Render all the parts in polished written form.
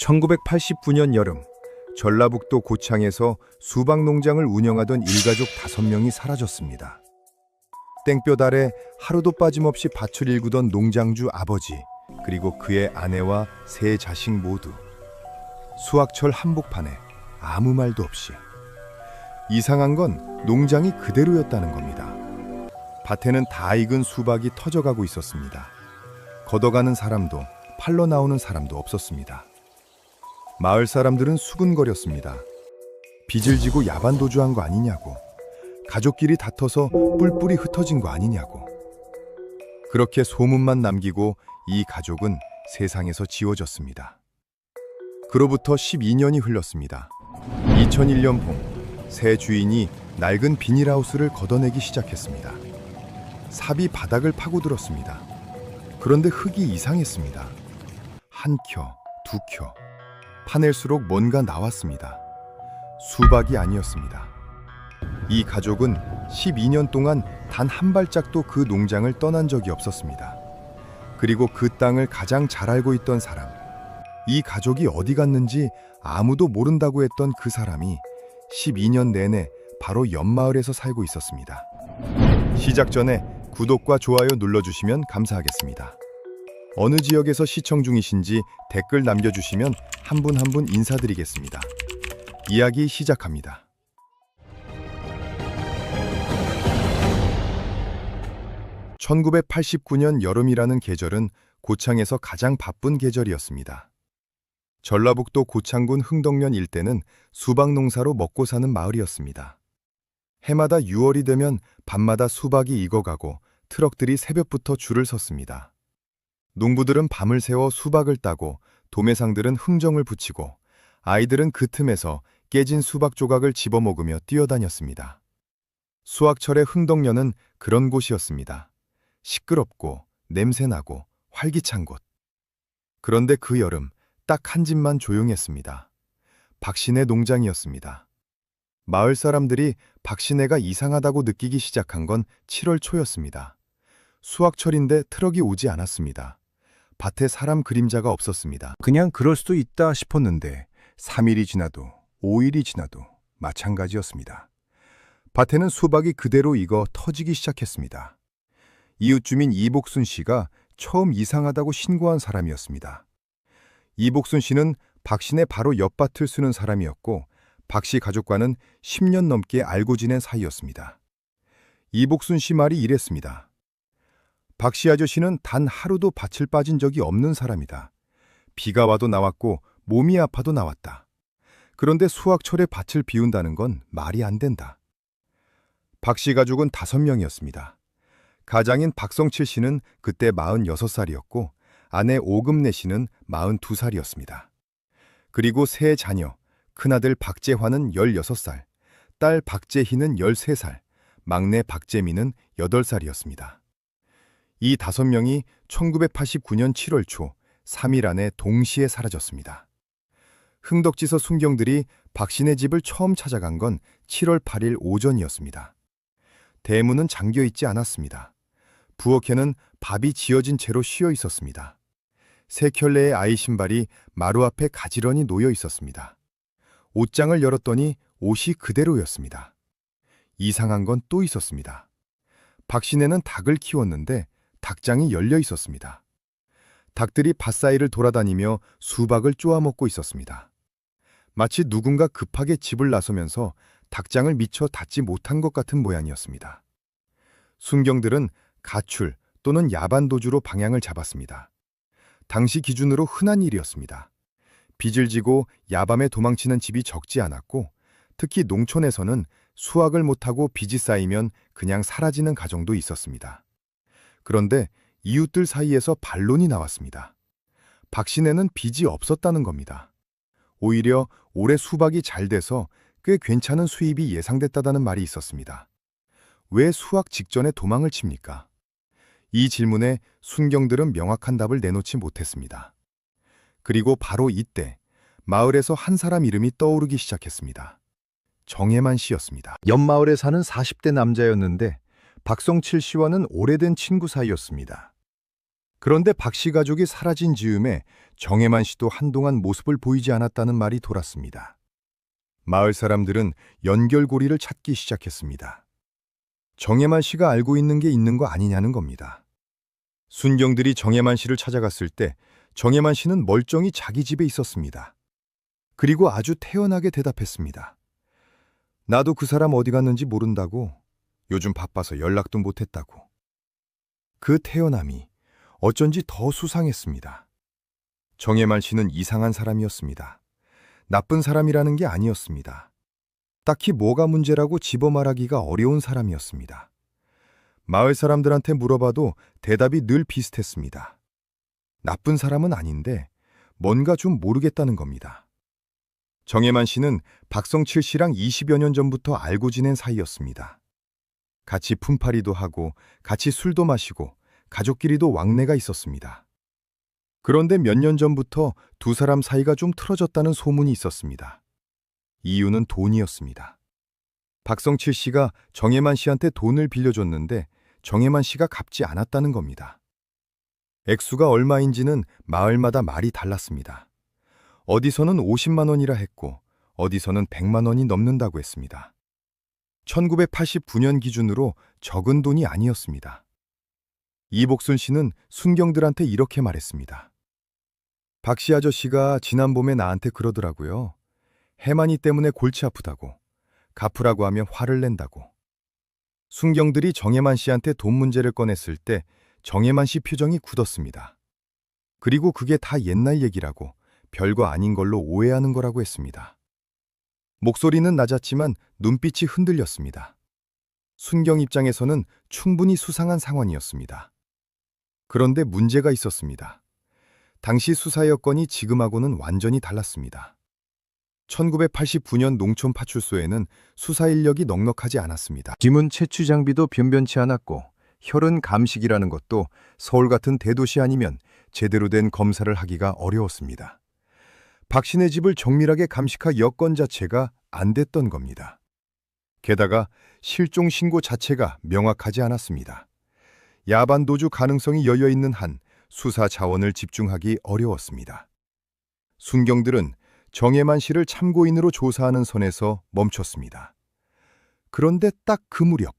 1989년 여름, 전라북도 고창에서 수박 농장을 운영하던 일가족 5명이 사라졌습니다. 땡볕 아래 하루도 빠짐없이 밭을 일구던 농장주 아버지, 그리고 그의 아내와 세 자식 모두. 수확철 한복판에 아무 말도 없이. 이상한 건 농장이 그대로였다는 겁니다. 밭에는 다 익은 수박이 터져가고 있었습니다. 걷어가는 사람도 팔러 나오는 사람도 없었습니다. 마을 사람들은 수군거렸습니다. 빚을 지고 야반도주한 거 아니냐고, 가족끼리 다퉈서 뿔뿔이 흩어진 거 아니냐고. 그렇게 소문만 남기고 이 가족은 세상에서 지워졌습니다. 그로부터 12년이 흘렀습니다. 2001년 봄, 새 주인이 낡은 비닐하우스를 걷어내기 시작했습니다. 삽이 바닥을 파고들었습니다. 그런데 흙이 이상했습니다. 한 켜, 두 켜, 파낼수록 뭔가 나왔습니다. 수박이 아니었습니다. 이 가족은 12년 동안 단 한 발짝도 그 농장을 떠난 적이 없었습니다. 그리고 그 땅을 가장 잘 알고 있던 사람, 이 가족이 어디 갔는지 아무도 모른다고 했던 그 사람이 12년 내내 바로 옆마을에서 살고 있었습니다. 시작 전에 구독과 좋아요 눌러주시면 감사하겠습니다. 어느 지역에서 시청 중이신지 댓글 남겨주시면 한 분 한 분 인사드리겠습니다. 이야기 시작합니다. (1989년) 여름이라는 계절은 고창에서 가장 바쁜 계절이었습니다. 전라북도 고창군 흥덕면 일대는 수박 농사로 먹고 사는 마을이었습니다. 해마다 6월이 되면 밤마다 수박이 익어가고 트럭들이 새벽부터 줄을 섰습니다. 농부들은 밤을 새워 수박을 따고 도매상들은 흥정을 붙이고 아이들은 그 틈에서 깨진 수박 조각을 집어먹으며 뛰어다녔습니다. 수확철의 흥덕면은 그런 곳이었습니다. 시끄럽고 냄새나고 활기찬 곳. 그런데 그 여름 딱 한 집만 조용했습니다. 박신의 농장이었습니다. 마을 사람들이 박신혜가 이상하다고 느끼기 시작한 건 7월 초였습니다. 수확철인데 트럭이 오지 않았습니다. 밭에 사람 그림자가 없었습니다. 그냥 그럴 수도 있다 싶었는데 3일이 지나도 5일이 지나도 마찬가지였습니다. 밭에는 수박이 그대로 익어 터지기 시작했습니다. 이웃 주민 이복순 씨가 처음 이상하다고 신고한 사람이었습니다. 이복순 씨는 박신의 바로 옆밭을 쓰는 사람이었고 박 씨 가족과는 10년 넘게 알고 지낸 사이였습니다. 이복순 씨 말이 이랬습니다. 박 씨 아저씨는 단 하루도 밭을 빠진 적이 없는 사람이다. 비가 와도 나왔고 몸이 아파도 나왔다. 그런데 수확철에 밭을 비운다는 건 말이 안 된다. 박 씨 가족은 5명이었습니다. 가장인 박성칠 씨는 그때 46살이었고 아내 오금래 씨는 42살이었습니다. 그리고 세 자녀, 큰아들 박재환은 16살, 딸 박재희는 13살, 막내 박재민은 8살이었습니다. 이 5명이 1989년 7월 초 3일 안에 동시에 사라졌습니다. 흥덕지서 순경들이 박신의 집을 처음 찾아간 건 7월 8일 오전이었습니다. 대문은 잠겨 있지 않았습니다. 부엌에는 밥이 지어진 채로 쉬어 있었습니다. 세 켤레의 아이 신발이 마루 앞에 가지런히 놓여 있었습니다. 옷장을 열었더니 옷이 그대로였습니다. 이상한 건 또 있었습니다. 박신혜는 닭을 키웠는데 닭장이 열려 있었습니다. 닭들이 밭 사이를 돌아다니며 수박을 쪼아먹고 있었습니다. 마치 누군가 급하게 집을 나서면서 닭장을 미처 닫지 못한 것 같은 모양이었습니다. 순경들은 가출 또는 야반도주로 방향을 잡았습니다. 당시 기준으로 흔한 일이었습니다. 빚을 지고 야밤에 도망치는 집이 적지 않았고 특히 농촌에서는 수확을 못하고 빚이 쌓이면 그냥 사라지는 가정도 있었습니다. 그런데 이웃들 사이에서 반론이 나왔습니다. 박신혜는 빚이 없었다는 겁니다. 오히려 올해 수박이 잘 돼서 꽤 괜찮은 수입이 예상됐다는 말이 있었습니다. 왜 수확 직전에 도망을 칩니까? 이 질문에 순경들은 명확한 답을 내놓지 못했습니다. 그리고 바로 이때 마을에서 한 사람 이름이 떠오르기 시작했습니다. 정혜만 씨였습니다. 옆마을에 사는 40대 남자였는데 박성칠 씨와는 오래된 친구 사이였습니다. 그런데 박 씨 가족이 사라진 즈음에 정혜만 씨도 한동안 모습을 보이지 않았다는 말이 돌았습니다. 마을 사람들은 연결고리를 찾기 시작했습니다. 정혜만 씨가 알고 있는 게 있는 거 아니냐는 겁니다. 순경들이 정혜만 씨를 찾아갔을 때 정혜만 씨는 멀쩡히 자기 집에 있었습니다. 그리고 아주 태연하게 대답했습니다. 나도 그 사람 어디 갔는지 모른다고. 요즘 바빠서 연락도 못했다고. 그 태연함이 어쩐지 더 수상했습니다. 정혜만 씨는 이상한 사람이었습니다. 나쁜 사람이라는 게 아니었습니다. 딱히 뭐가 문제라고 집어 말하기가 어려운 사람이었습니다. 마을 사람들한테 물어봐도 대답이 늘 비슷했습니다. 나쁜 사람은 아닌데 뭔가 좀 모르겠다는 겁니다. 정혜만 씨는 박성칠 씨랑 20여 년 전부터 알고 지낸 사이였습니다. 같이 품팔이도 하고 같이 술도 마시고 가족끼리도 왕래가 있었습니다. 그런데 몇 년 전부터 두 사람 사이가 좀 틀어졌다는 소문이 있었습니다. 이유는 돈이었습니다. 박성칠 씨가 정혜만 씨한테 돈을 빌려줬는데 정혜만 씨가 갚지 않았다는 겁니다. 액수가 얼마인지는 마을마다 말이 달랐습니다. 어디서는 50만 원이라 했고 어디서는 100만 원이 넘는다고 했습니다. 1989년 기준으로 적은 돈이 아니었습니다. 이복순 씨는 순경들한테 이렇게 말했습니다. 박 씨 아저씨가 지난 봄에 나한테 그러더라고요. 해만이 때문에 골치 아프다고, 갚으라고 하면 화를 낸다고. 순경들이 정혜만 씨한테 돈 문제를 꺼냈을 때 정혜만 씨 표정이 굳었습니다. 그리고 그게 다 옛날 얘기라고, 별거 아닌 걸로 오해하는 거라고 했습니다. 목소리는 낮았지만 눈빛이 흔들렸습니다. 순경 입장에서는 충분히 수상한 상황이었습니다. 그런데 문제가 있었습니다. 당시 수사 여건이 지금하고는 완전히 달랐습니다. 1989년 농촌 파출소에는 수사 인력이 넉넉하지 않았습니다. 지문 채취 장비도 변변치 않았고 혈흔 감식이라는 것도 서울 같은 대도시 아니면 제대로 된 검사를 하기가 어려웠습니다. 박신의 집을 정밀하게 감식할 여건 자체가 안 됐던 겁니다. 게다가 실종 신고 자체가 명확하지 않았습니다. 야반 도주 가능성이 여여있는 한 수사 자원을 집중하기 어려웠습니다. 순경들은 정혜만 씨를 참고인으로 조사하는 선에서 멈췄습니다. 그런데 딱 그 무렵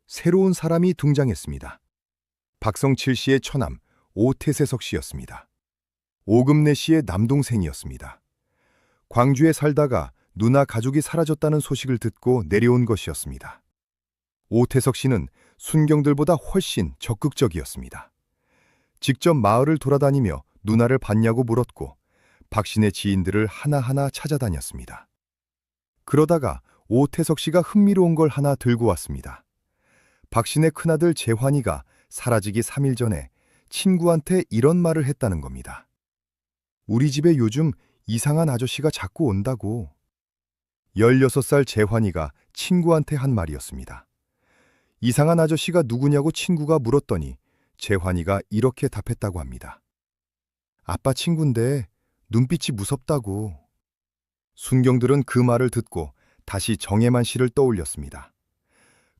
새로운 사람이 등장했습니다. 박성칠 씨의 처남 오태세석 씨였습니다. 오금래 씨의 남동생이었습니다. 광주에 살다가 누나 가족이 사라졌다는 소식을 듣고 내려온 것이었습니다. 오태석 씨는 순경들보다 훨씬 적극적이었습니다. 직접 마을을 돌아다니며 누나를 봤냐고 물었고 박신의 지인들을 하나하나 찾아다녔습니다. 그러다가 오태석 씨가 흥미로운 걸 하나 들고 왔습니다. 박신의 큰아들 재환이가 사라지기 3일 전에 친구한테 이런 말을 했다는 겁니다. 우리 집에 요즘 이상한 아저씨가 자꾸 온다고. 16살 재환이가 친구한테 한 말이었습니다. 이상한 아저씨가 누구냐고 친구가 물었더니 재환이가 이렇게 답했다고 합니다. 아빠 친구인데 눈빛이 무섭다고. 순경들은 그 말을 듣고 다시 정혜만 씨를 떠올렸습니다.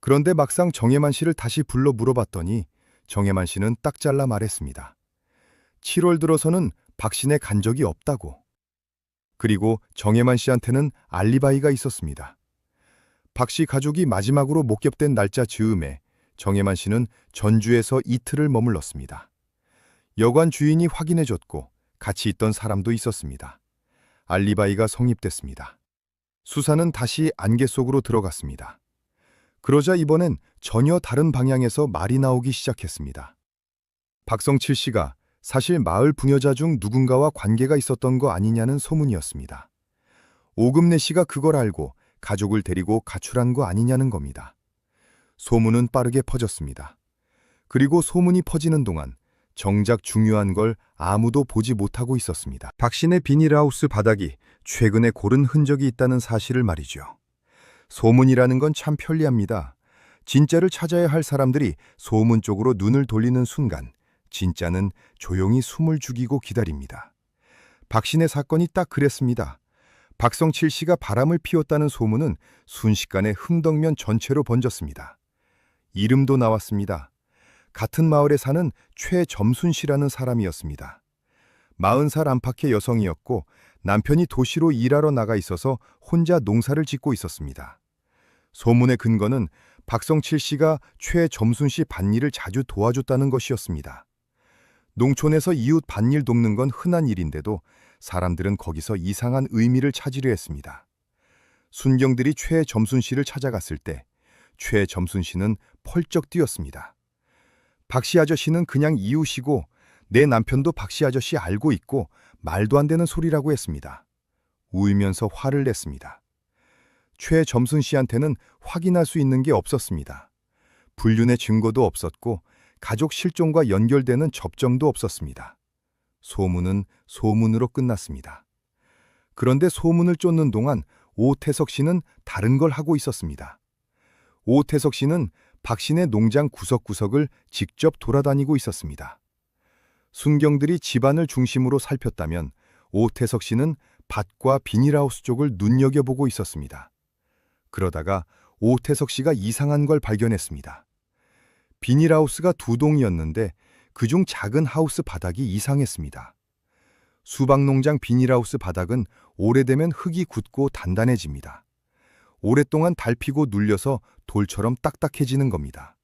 그런데 막상 정혜만 씨를 다시 불러 물어봤더니 정혜만 씨는 딱 잘라 말했습니다. 7월 들어서는 박신에 간 적이 없다고. 그리고 정혜만 씨한테는 알리바이가 있었습니다. 박 씨 가족이 마지막으로 목격된 날짜 즈음에 정혜만 씨는 전주에서 이틀을 머물렀습니다. 여관 주인이 확인해줬고 같이 있던 사람도 있었습니다. 알리바이가 성립됐습니다. 수사는 다시 안개 속으로 들어갔습니다. 그러자 이번엔 전혀 다른 방향에서 말이 나오기 시작했습니다. 박성칠 씨가 사실 마을 부녀자 중 누군가와 관계가 있었던 거 아니냐는 소문이었습니다. 오금래 씨가 그걸 알고 가족을 데리고 가출한 거 아니냐는 겁니다. 소문은 빠르게 퍼졌습니다. 그리고 소문이 퍼지는 동안 정작 중요한 걸 아무도 보지 못하고 있었습니다. 박신의 비닐하우스 바닥이 최근에 고른 흔적이 있다는 사실을 말이죠. 소문이라는 건 참 편리합니다. 진짜를 찾아야 할 사람들이 소문 쪽으로 눈을 돌리는 순간 진짜는 조용히 숨을 죽이고 기다립니다. 박신의 사건이 딱 그랬습니다. 박성칠 씨가 바람을 피웠다는 소문은 순식간에 흥덕면 전체로 번졌습니다. 이름도 나왔습니다. 같은 마을에 사는 최점순 씨라는 사람이었습니다. 40살 안팎의 여성이었고 남편이 도시로 일하러 나가 있어서 혼자 농사를 짓고 있었습니다. 소문의 근거는 박성칠 씨가 최점순 씨 밭일을 자주 도와줬다는 것이었습니다. 농촌에서 이웃 밭일 돕는 건 흔한 일인데도 사람들은 거기서 이상한 의미를 찾으려 했습니다. 순경들이 최점순 씨를 찾아갔을 때 최점순 씨는 펄쩍 뛰었습니다. 박씨 아저씨는 그냥 이웃이고 내 남편도 박씨 아저씨 알고 있고 말도 안 되는 소리라고 했습니다. 울면서 화를 냈습니다. 최점순 씨한테는 확인할 수 있는 게 없었습니다. 불륜의 증거도 없었고 가족 실종과 연결되는 접점도 없었습니다. 소문은 소문으로 끝났습니다. 그런데 소문을 쫓는 동안 오태석 씨는 다른 걸 하고 있었습니다. 오태석 씨는 박씨네 농장 구석구석을 직접 돌아다니고 있었습니다. 순경들이 집안을 중심으로 살폈다면 오태석 씨는 밭과 비닐하우스 쪽을 눈여겨보고 있었습니다. 그러다가 오태석 씨가 이상한 걸 발견했습니다. 비닐하우스가 2동이었는데 그중 작은 하우스 바닥이 이상했습니다. 수박농장 비닐하우스 바닥은 오래되면 흙이 굳고 단단해집니다. 오랫동안 달피고 눌려서 돌처럼 딱딱해지는 겁니다.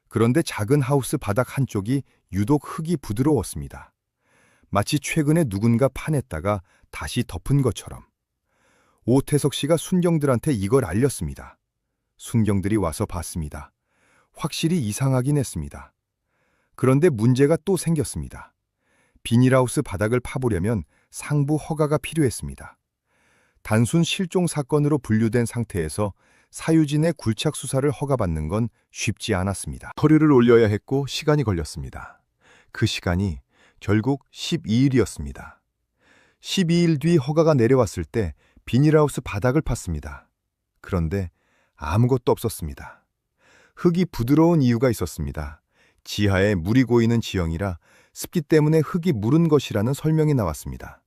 그런데 작은 하우스 바닥 한쪽이 유독 흙이 부드러웠습니다. 마치 최근에 누군가 파냈다가 다시 덮은 것처럼. 오태석 씨가 순경들한테 이걸 알렸습니다. 순경들이 와서 봤습니다. 확실히 이상하긴 했습니다. 그런데 문제가 또 생겼습니다. 비닐하우스 바닥을 파보려면 상부 허가가 필요했습니다. 단순 실종 사건으로 분류된 상태에서 사유진의 굴착 수사를 허가받는 건 쉽지 않았습니다. 서류를 올려야 했고 시간이 걸렸습니다. 그 시간이 결국 12일이었습니다. 12일 뒤 허가가 내려왔을 때 비닐하우스 바닥을 팠습니다. 그런데 아무것도 없었습니다. 흙이 부드러운 이유가 있었습니다. 지하에 물이 고이는 지형이라 습기 때문에 흙이 무른 것이라는 설명이 나왔습니다.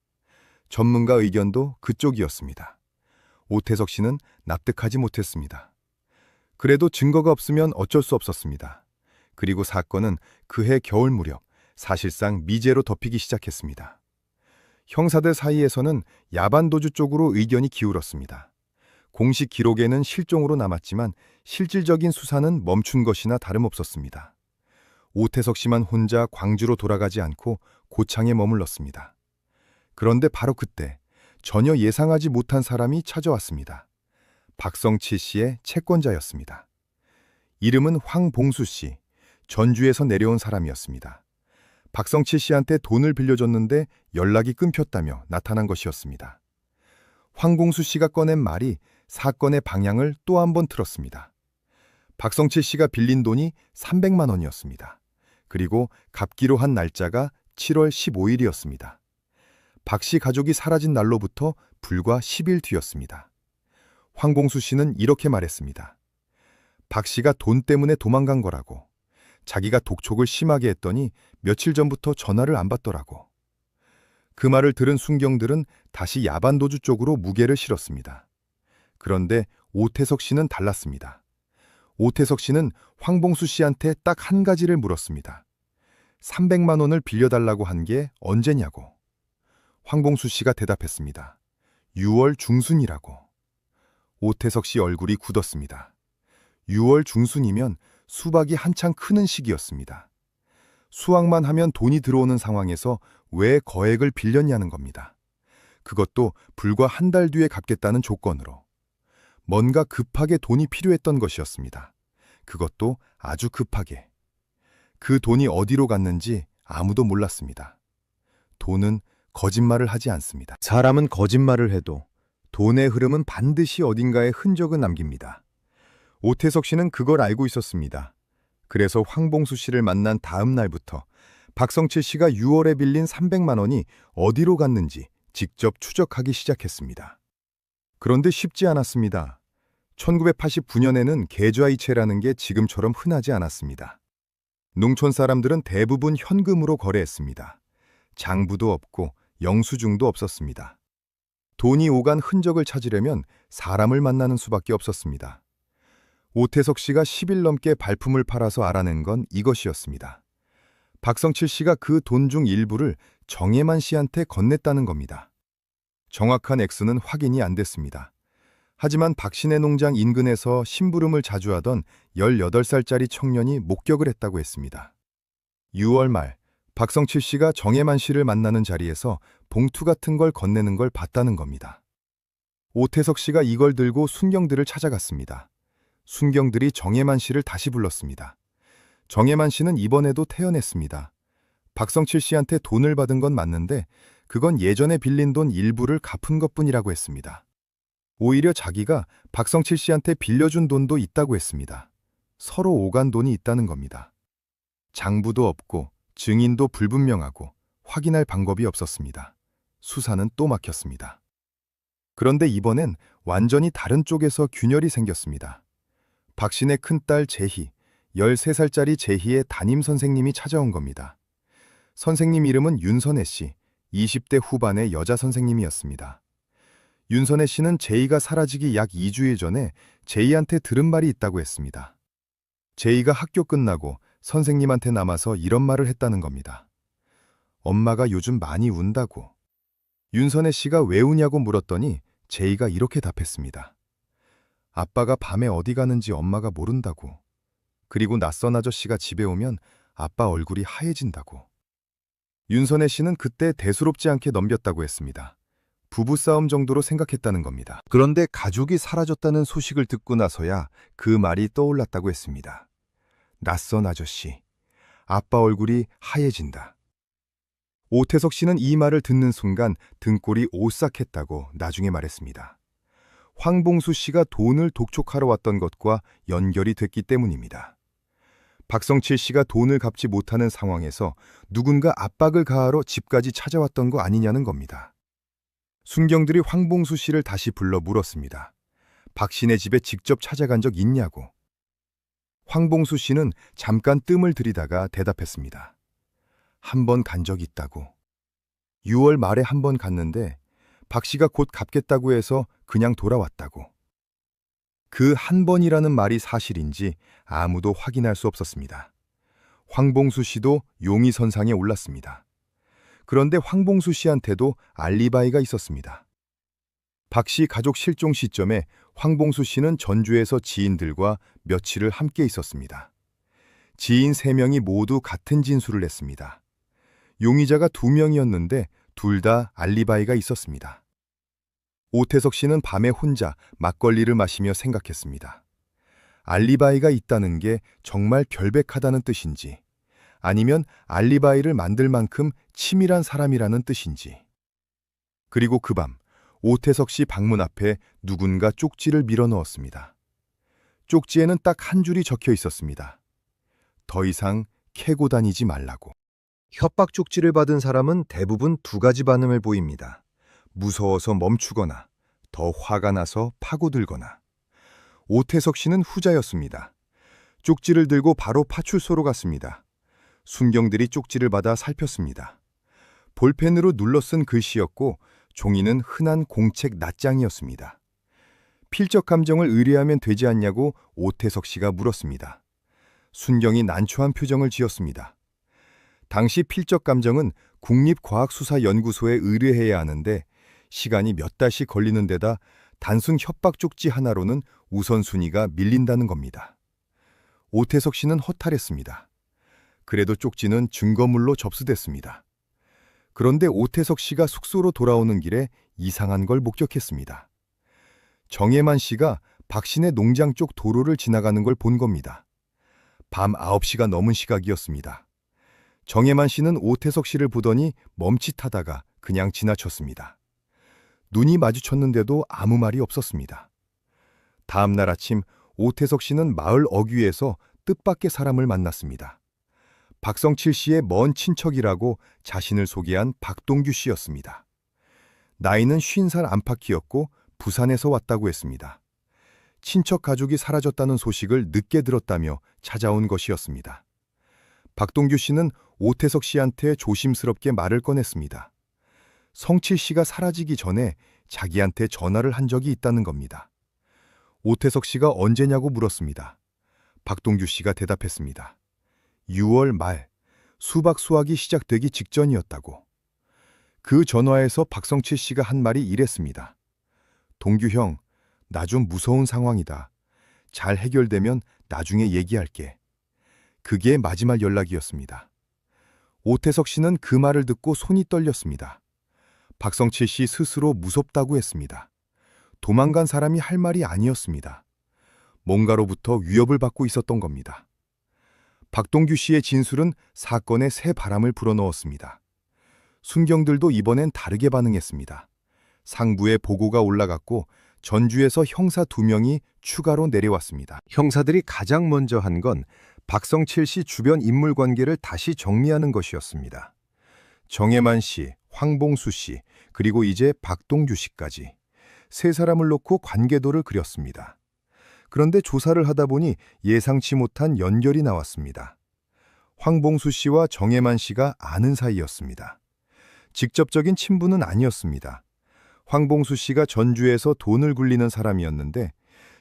전문가 의견도 그쪽이었습니다. 오태석 씨는 납득하지 못했습니다. 그래도 증거가 없으면 어쩔 수 없었습니다. 그리고 사건은 그해 겨울 무렵 사실상 미제로 덮이기 시작했습니다. 형사들 사이에서는 야반도주 쪽으로 의견이 기울었습니다. 공식 기록에는 실종으로 남았지만 실질적인 수사는 멈춘 것이나 다름없었습니다. 오태석 씨만 혼자 광주로 돌아가지 않고 고창에 머물렀습니다. 그런데 바로 그때 전혀 예상하지 못한 사람이 찾아왔습니다. 박성칠 씨의 채권자였습니다. 이름은 황봉수 씨, 전주에서 내려온 사람이었습니다. 박성칠 씨한테 돈을 빌려줬는데 연락이 끊겼다며 나타난 것이었습니다. 황봉수 씨가 꺼낸 말이 사건의 방향을 또 한 번 틀었습니다. 박성칠 씨가 빌린 돈이 300만 원이었습니다. 그리고 갚기로 한 날짜가 7월 15일이었습니다. 박 씨 가족이 사라진 날로부터 불과 10일 뒤였습니다. 황봉수 씨는 이렇게 말했습니다. 박 씨가 돈 때문에 도망간 거라고. 자기가 독촉을 심하게 했더니 며칠 전부터 전화를 안 받더라고. 그 말을 들은 순경들은 다시 야반도주 쪽으로 무게를 실었습니다. 그런데 오태석 씨는 달랐습니다. 오태석 씨는 황봉수 씨한테 딱 한 가지를 물었습니다. 300만 원을 빌려달라고 한 게 언제냐고. 황봉수 씨가 대답했습니다. 6월 중순이라고. 오태석 씨 얼굴이 굳었습니다. 6월 중순이면 수박이 한창 크는 시기였습니다. 수확만 하면 돈이 들어오는 상황에서 왜 거액을 빌렸냐는 겁니다. 그것도 불과 한 달 뒤에 갚겠다는 조건으로. 뭔가 급하게 돈이 필요했던 것이었습니다. 그것도 아주 급하게. 그 돈이 어디로 갔는지 아무도 몰랐습니다. 돈은 거짓말을 하지 않습니다. 사람은 거짓말을 해도 돈의 흐름은 반드시 어딘가에 흔적을 남깁니다. 오태석 씨는 그걸 알고 있었습니다. 그래서 황봉수 씨를 만난 다음 날부터 박성칠 씨가 6월에 빌린 300만 원이 어디로 갔는지 직접 추적하기 시작했습니다. 그런데 쉽지 않았습니다. 1989년에는 계좌이체라는 게 지금처럼 흔하지 않았습니다. 농촌 사람들은 대부분 현금으로 거래했습니다. 장부도 없고 영수증도 없었습니다. 돈이 오간 흔적을 찾으려면 사람을 만나는 수밖에 없었습니다. 오태석 씨가 10일 넘게 발품을 팔아서 알아낸 건 이것이었습니다. 박성칠 씨가 그 돈 중 일부를 정혜만 씨한테 건넸다는 겁니다. 정확한 액수는 확인이 안 됐습니다. 하지만 박신혜 농장 인근에서 심부름을 자주 하던 18살짜리 청년이 목격을 했다고 했습니다. 6월 말 박성칠 씨가 정혜만 씨를 만나는 자리에서 봉투 같은 걸 건네는 걸 봤다는 겁니다. 오태석 씨가 이걸 들고 순경들을 찾아갔습니다. 순경들이 정혜만 씨를 다시 불렀습니다. 정혜만 씨는 이번에도 태연했습니다. 박성칠 씨한테 돈을 받은 건 맞는데 그건 예전에 빌린 돈 일부를 갚은 것뿐이라고 했습니다. 오히려 자기가 박성칠 씨한테 빌려준 돈도 있다고 했습니다. 서로 오간 돈이 있다는 겁니다. 장부도 없고 증인도 불분명하고 확인할 방법이 없었습니다. 수사는 또 막혔습니다. 그런데 이번엔 완전히 다른 쪽에서 균열이 생겼습니다. 박신의 큰딸 재희, 13살짜리 재희의 담임 선생님이 찾아온 겁니다. 선생님 이름은 윤선혜 씨, 20대 후반의 여자 선생님이었습니다. 윤선혜 씨는 제이가 사라지기 약 2주일 전에 제이한테 들은 말이 있다고 했습니다. 제이가 학교 끝나고 선생님한테 남아서 이런 말을 했다는 겁니다. 엄마가 요즘 많이 운다고. 윤선혜 씨가 왜 우냐고 물었더니 제이가 이렇게 답했습니다. 아빠가 밤에 어디 가는지 엄마가 모른다고. 그리고 낯선 아저씨가 집에 오면 아빠 얼굴이 하얘진다고. 윤선혜 씨는 그때 대수롭지 않게 넘겼다고 했습니다. 부부싸움 정도로 생각했다는 겁니다. 그런데 가족이 사라졌다는 소식을 듣고 나서야 그 말이 떠올랐다고 했습니다. 낯선 아저씨, 아빠 얼굴이 하얘진다. 오태석 씨는 이 말을 듣는 순간 등골이 오싹했다고 나중에 말했습니다. 황봉수 씨가 돈을 독촉하러 왔던 것과 연결이 됐기 때문입니다. 박성칠 씨가 돈을 갚지 못하는 상황에서 누군가 압박을 가하러 집까지 찾아왔던 거 아니냐는 겁니다. 순경들이 황봉수 씨를 다시 불러 물었습니다. 박신의 집에 직접 찾아간 적 있냐고. 황봉수 씨는 잠깐 뜸을 들이다가 대답했습니다. 한 번 간 적 있다고. 6월 말에 한 번 갔는데 박 씨가 곧 갚겠다고 해서 그냥 돌아왔다고. 그 한 번이라는 말이 사실인지 아무도 확인할 수 없었습니다. 황봉수 씨도 용의선상에 올랐습니다. 그런데 황봉수 씨한테도 알리바이가 있었습니다. 박 씨 가족 실종 시점에 황봉수 씨는 전주에서 지인들과 며칠을 함께 있었습니다. 지인 3명이 모두 같은 진술을 했습니다. 용의자가 2명이었는데 둘 다 알리바이가 있었습니다. 오태석 씨는 밤에 혼자 막걸리를 마시며 생각했습니다. 알리바이가 있다는 게 정말 결백하다는 뜻인지, 아니면 알리바이를 만들 만큼 치밀한 사람이라는 뜻인지. 그리고 그 밤 오태석 씨 방문 앞에 누군가 쪽지를 밀어 넣었습니다. 쪽지에는 딱 한 줄이 적혀 있었습니다. 더 이상 캐고 다니지 말라고. 협박 쪽지를 받은 사람은 대부분 2가지 반응을 보입니다. 무서워서 멈추거나 더 화가 나서 파고들거나. 오태석 씨는 후자였습니다. 쪽지를 들고 바로 파출소로 갔습니다. 순경들이 쪽지를 받아 살폈습니다. 볼펜으로 눌러 쓴 글씨였고 종이는 흔한 공책 낱장이었습니다. 필적 감정을 의뢰하면 되지 않냐고 오태석 씨가 물었습니다. 순경이 난처한 표정을 지었습니다. 당시 필적 감정은 국립과학수사연구소에 의뢰해야 하는데 시간이 몇 달씩 걸리는 데다 단순 협박 쪽지 하나로는 우선순위가 밀린다는 겁니다. 오태석 씨는 허탈했습니다. 그래도 쪽지는 증거물로 접수됐습니다. 그런데 오태석 씨가 숙소로 돌아오는 길에 이상한 걸 목격했습니다. 정혜만 씨가 박신의 농장 쪽 도로를 지나가는 걸 본 겁니다. 밤 9시가 넘은 시각이었습니다. 정혜만 씨는 오태석 씨를 보더니 멈칫하다가 그냥 지나쳤습니다. 눈이 마주쳤는데도 아무 말이 없었습니다. 다음 날 아침 오태석 씨는 마을 어귀에서 뜻밖의 사람을 만났습니다. 박성칠 씨의 먼 친척이라고 자신을 소개한 박동규 씨였습니다. 나이는 50살 안팎이었고 부산에서 왔다고 했습니다. 친척 가족이 사라졌다는 소식을 늦게 들었다며 찾아온 것이었습니다. 박동규 씨는 오태석 씨한테 조심스럽게 말을 꺼냈습니다. 성칠 씨가 사라지기 전에 자기한테 전화를 한 적이 있다는 겁니다. 오태석 씨가 언제냐고 물었습니다. 박동규 씨가 대답했습니다. 6월 말, 수박 수확이 시작되기 직전이었다고. 그 전화에서 박성칠 씨가 한 말이 이랬습니다. 동규 형, 나 좀 무서운 상황이다. 잘 해결되면 나중에 얘기할게. 그게 마지막 연락이었습니다. 오태석 씨는 그 말을 듣고 손이 떨렸습니다. 박성칠 씨 스스로 무섭다고 했습니다. 도망간 사람이 할 말이 아니었습니다. 뭔가로부터 위협을 받고 있었던 겁니다. 박동규 씨의 진술은 사건에 새 바람을 불어넣었습니다. 순경들도 이번엔 다르게 반응했습니다. 상부에 보고가 올라갔고 전주에서 형사 2명이 추가로 내려왔습니다. 형사들이 가장 먼저 한 건 박성칠 씨 주변 인물 관계를 다시 정리하는 것이었습니다. 정혜만 씨, 황봉수 씨, 그리고 이제 박동규 씨까지 세 사람을 놓고 관계도를 그렸습니다. 그런데 조사를 하다 보니 예상치 못한 연결이 나왔습니다. 황봉수 씨와 정혜만 씨가 아는 사이였습니다. 직접적인 친분은 아니었습니다. 황봉수 씨가 전주에서 돈을 굴리는 사람이었는데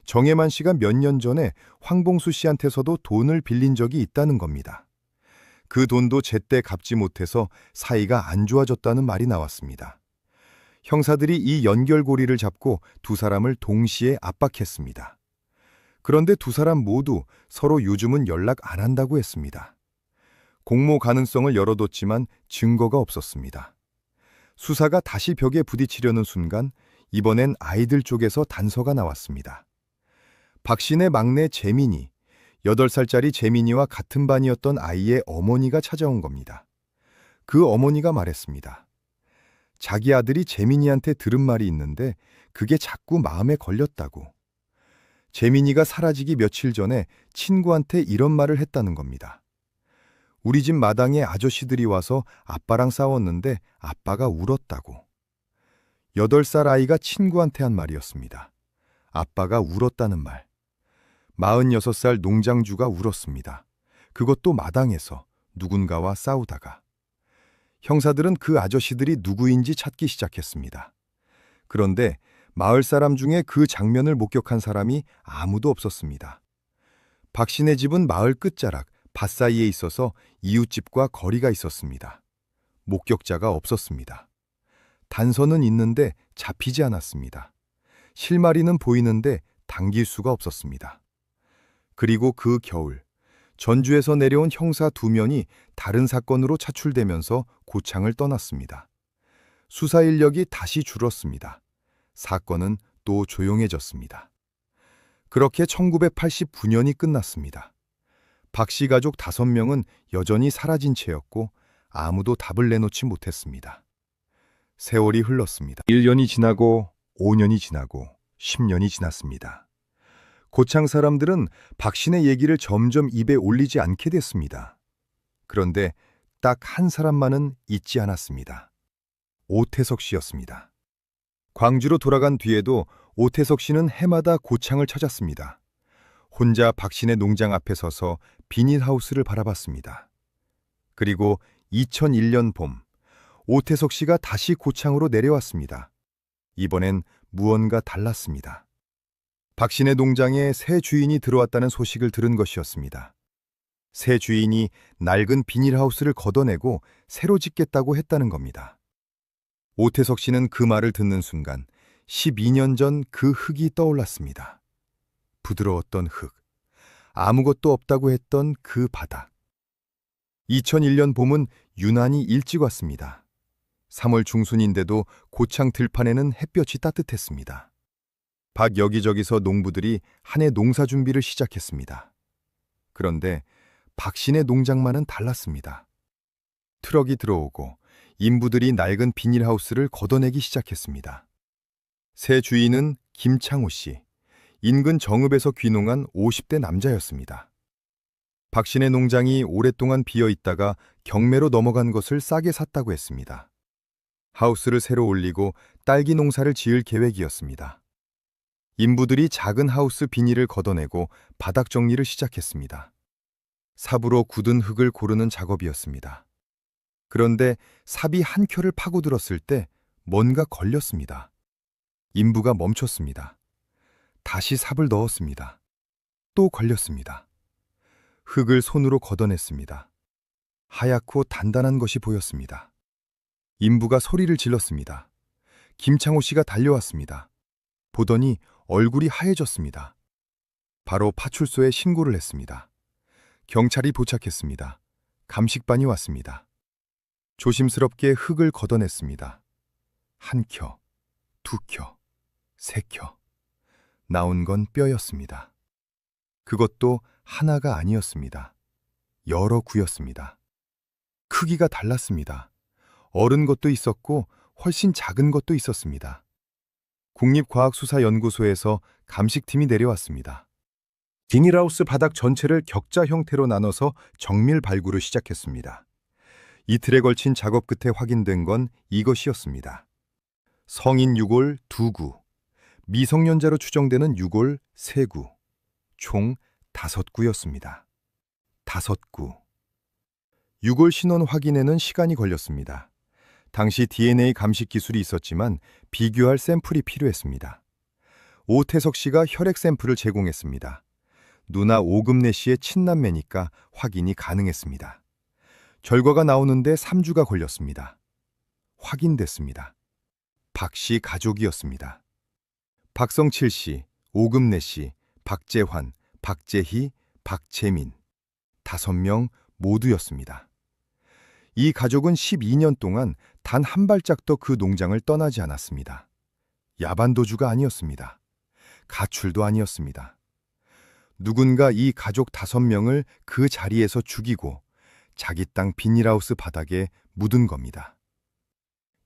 정혜만 씨가 몇 년 전에 황봉수 씨한테서도 돈을 빌린 적이 있다는 겁니다. 그 돈도 제때 갚지 못해서 사이가 안 좋아졌다는 말이 나왔습니다. 형사들이 이 연결고리를 잡고 두 사람을 동시에 압박했습니다. 그런데 두 사람 모두 서로 요즘은 연락 안 한다고 했습니다. 공모 가능성을 열어뒀지만 증거가 없었습니다. 수사가 다시 벽에 부딪히려는 순간 이번엔 아이들 쪽에서 단서가 나왔습니다. 박신의 막내 재민이, 8살짜리 재민이와 같은 반이었던 아이의 어머니가 찾아온 겁니다. 그 어머니가 말했습니다. 자기 아들이 재민이한테 들은 말이 있는데 그게 자꾸 마음에 걸렸다고. 재민이가 사라지기 며칠 전에 친구한테 이런 말을 했다는 겁니다. 우리 집 마당에 아저씨들이 와서 아빠랑 싸웠는데 아빠가 울었다고. 8살 아이가 친구한테 한 말이었습니다. 아빠가 울었다는 말. 46살 농장주가 울었습니다. 그것도 마당에서 누군가와 싸우다가. 형사들은 그 아저씨들이 누구인지 찾기 시작했습니다. 그런데 마을 사람 중에 그 장면을 목격한 사람이 아무도 없었습니다. 박신의 집은 마을 끝자락, 밭 사이에 있어서 이웃집과 거리가 있었습니다. 목격자가 없었습니다. 단서는 있는데 잡히지 않았습니다. 실마리는 보이는데 당길 수가 없었습니다. 그리고 그 겨울, 전주에서 내려온 형사 2명이 다른 사건으로 차출되면서 고창을 떠났습니다. 수사 인력이 다시 줄었습니다. 사건은 또 조용해졌습니다. 그렇게 1989년이 끝났습니다. 박씨 가족 5명은 여전히 사라진 채였고 아무도 답을 내놓지 못했습니다. 세월이 흘렀습니다. 1년이 지나고 5년이 지나고 10년이 지났습니다. 고창 사람들은 박신의 얘기를 점점 입에 올리지 않게 됐습니다. 그런데 딱 한 사람만은 잊지 않았습니다. 오태석 씨였습니다. 광주로 돌아간 뒤에도 오태석 씨는 해마다 고창을 찾았습니다. 혼자 박신의 농장 앞에 서서 비닐하우스를 바라봤습니다. 그리고 2001년 봄, 오태석 씨가 다시 고창으로 내려왔습니다. 이번엔 무언가 달랐습니다. 박신의 농장에 새 주인이 들어왔다는 소식을 들은 것이었습니다. 새 주인이 낡은 비닐하우스를 걷어내고 새로 짓겠다고 했다는 겁니다. 오태석 씨는 그 말을 듣는 순간 12년 전 그 흙이 떠올랐습니다. 부드러웠던 흙, 아무것도 없다고 했던 그 바닥. 2001년 봄은 유난히 일찍 왔습니다. 3월 중순인데도 고창 들판에는 햇볕이 따뜻했습니다. 밭 여기저기서 농부들이 한 해 농사 준비를 시작했습니다. 그런데 박신의 농장만은 달랐습니다. 트럭이 들어오고 인부들이 낡은 비닐하우스를 걷어내기 시작했습니다. 새 주인은 김창호 씨, 인근 정읍에서 귀농한 50대 남자였습니다. 박신의 농장이 오랫동안 비어있다가 경매로 넘어간 것을 싸게 샀다고 했습니다. 하우스를 새로 올리고 딸기 농사를 지을 계획이었습니다. 인부들이 작은 하우스 비닐을 걷어내고 바닥 정리를 시작했습니다. 삽으로 굳은 흙을 고르는 작업이었습니다. 그런데 삽이 한 켤을 파고들었을 때 뭔가 걸렸습니다. 인부가 멈췄습니다. 다시 삽을 넣었습니다. 또 걸렸습니다. 흙을 손으로 걷어냈습니다. 하얗고 단단한 것이 보였습니다. 인부가 소리를 질렀습니다. 김창호 씨가 달려왔습니다. 보더니 얼굴이 하얘졌습니다. 바로 파출소에 신고를 했습니다. 경찰이 도착했습니다. 감식반이 왔습니다. 조심스럽게 흙을 걷어냈습니다. 한 켜, 두 켜, 세 켜. 나온 건 뼈였습니다. 그것도 하나가 아니었습니다. 여러 구였습니다. 크기가 달랐습니다. 어른 것도 있었고 훨씬 작은 것도 있었습니다. 국립과학수사연구소에서 감식팀이 내려왔습니다. 비닐하우스 바닥 전체를 격자 형태로 나눠서 정밀 발굴을 시작했습니다. 이틀에 걸친 작업 끝에 확인된 건 이것이었습니다. 성인 유골 2구, 미성년자로 추정되는 유골 3구, 총 5구였습니다. 5구. 유골 신원 확인에는 시간이 걸렸습니다. 당시 DNA 감식 기술이 있었지만 비교할 샘플이 필요했습니다. 오태석 씨가 혈액 샘플을 제공했습니다. 누나 오금래 씨의 친남매니까 확인이 가능했습니다. 결과가 나오는데 3주가 걸렸습니다. 확인됐습니다. 박 씨 가족이었습니다. 박성칠 씨, 오금래 씨, 박재환, 박재희, 박재민 5명 모두였습니다. 이 가족은 12년 동안 단 한 발짝도 그 농장을 떠나지 않았습니다. 야반도주가 아니었습니다. 가출도 아니었습니다. 누군가 이 가족 5명을 그 자리에서 죽이고 자기 땅 비닐하우스 바닥에 묻은 겁니다.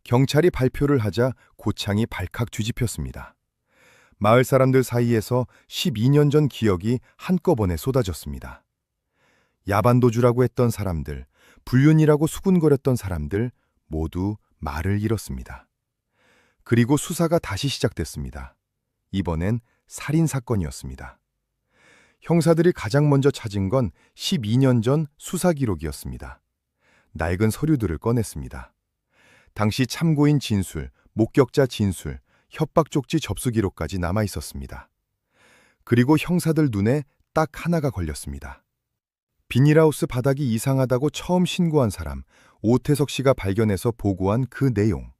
경찰이 발표를 하자 고창이 발칵 뒤집혔습니다. 마을 사람들 사이에서 12년 전 기억이 한꺼번에 쏟아졌습니다. 야반도주라고 했던 사람들, 불륜이라고 수군거렸던 사람들 모두 말을 잃었습니다. 그리고 수사가 다시 시작됐습니다. 이번엔 살인사건이었습니다. 형사들이 가장 먼저 찾은 건 12년 전 수사 기록이었습니다. 낡은 서류들을 꺼냈습니다. 당시 참고인 진술, 목격자 진술, 협박 쪽지 접수 기록까지 남아 있었습니다. 그리고 형사들 눈에 딱 하나가 걸렸습니다. 비닐하우스 바닥이 이상하다고 처음 신고한 사람, 오태석 씨가 발견해서 보고한 그 내용.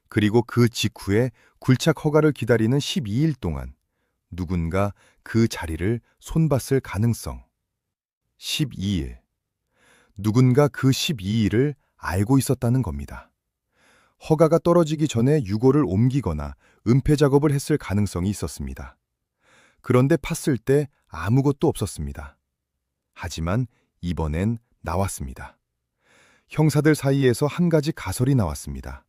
그리고 그 직후에 굴착 허가를 기다리는 12일 동안 누군가 그 자리를 손봤을 가능성. 12일. 누군가 그 12일을 알고 있었다는 겁니다. 허가가 떨어지기 전에 유골을 옮기거나 은폐 작업을 했을 가능성이 있었습니다. 그런데 팠을 때 아무것도 없었습니다. 하지만 이번엔 나왔습니다. 형사들 사이에서 한 가지 가설이 나왔습니다.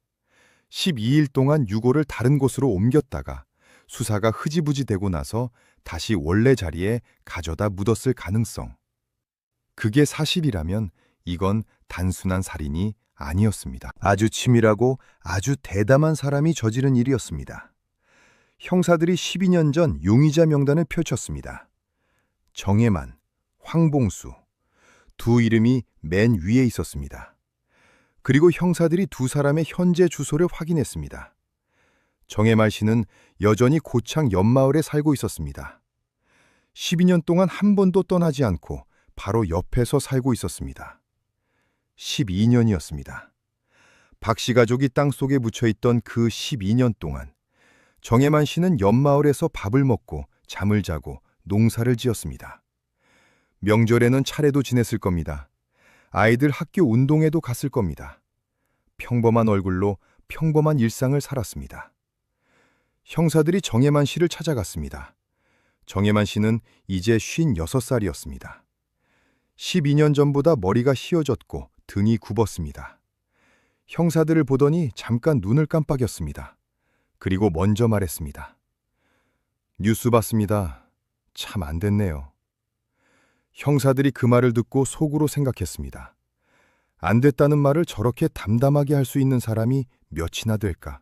12일 동안 유골을 다른 곳으로 옮겼다가 수사가 흐지부지 되고 나서 다시 원래 자리에 가져다 묻었을 가능성. 그게 사실이라면 이건 단순한 살인이 아니었습니다. 아주 치밀하고 아주 대담한 사람이 저지른 일이었습니다. 형사들이 12년 전 용의자 명단을 펼쳤습니다. 정혜만, 황봉수, 두 이름이 맨 위에 있었습니다. 그리고 형사들이 두 사람의 현재 주소를 확인했습니다. 정혜만 씨는 여전히 고창 옆마을에 살고 있었습니다. 12년 동안 한 번도 떠나지 않고 바로 옆에서 살고 있었습니다. 12년이었습니다. 박 씨 가족이 땅속에 묻혀있던 그 12년 동안 정혜만 씨는 옆마을에서 밥을 먹고 잠을 자고 농사를 지었습니다. 명절에는 차례도 지냈을 겁니다. 아이들 학교 운동회도 갔을 겁니다. 평범한 얼굴로 평범한 일상을 살았습니다. 형사들이 정혜만 씨를 찾아갔습니다. 정혜만 씨는 이제 56살이었습니다. 12년 전보다 머리가 휘어졌고 등이 굽었습니다. 형사들을 보더니 잠깐 눈을 깜빡였습니다. 그리고 먼저 말했습니다. 뉴스 봤습니다. 참 안 됐네요. 형사들이 그 말을 듣고 속으로 생각했습니다. 안 됐다는 말을 저렇게 담담하게 할 수 있는 사람이 몇이나 될까?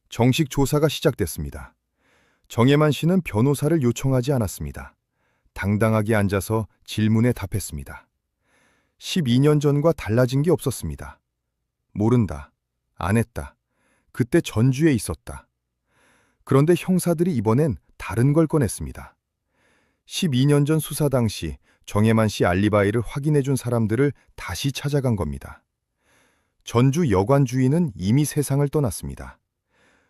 정식 조사가 시작됐습니다. 정혜만 씨는 변호사를 요청하지 않았습니다. 당당하게 앉아서 질문에 답했습니다. 12년 전과 달라진 게 없었습니다. 모른다. 안 했다. 그때 전주에 있었다. 그런데 형사들이 이번엔 다른 걸 꺼냈습니다. 12년 전 수사 당시 정혜만 씨 알리바이를 확인해준 사람들을 다시 찾아간 겁니다. 전주 여관 주인은 이미 세상을 떠났습니다.